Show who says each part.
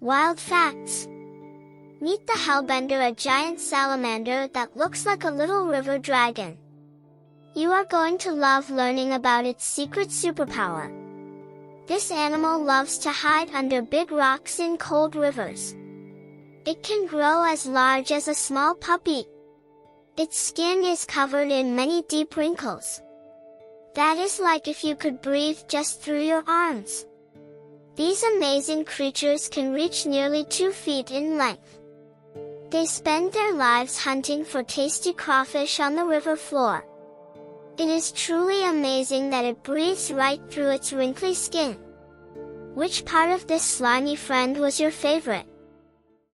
Speaker 1: Wild facts. Meet the Hellbender, a giant salamander that looks like a little river dragon. You are going to love learning about its secret superpower. This animal loves to hide under big rocks in cold rivers. It can grow as large as a small puppy. Its skin is covered in many deep wrinkles. That is like if you could breathe just through your arms. These amazing creatures can reach nearly 2 feet in length. They spend their lives hunting for tasty crawfish on the river floor. It is truly amazing that it breathes right through its wrinkly skin. Which part of this slimy friend was your favorite?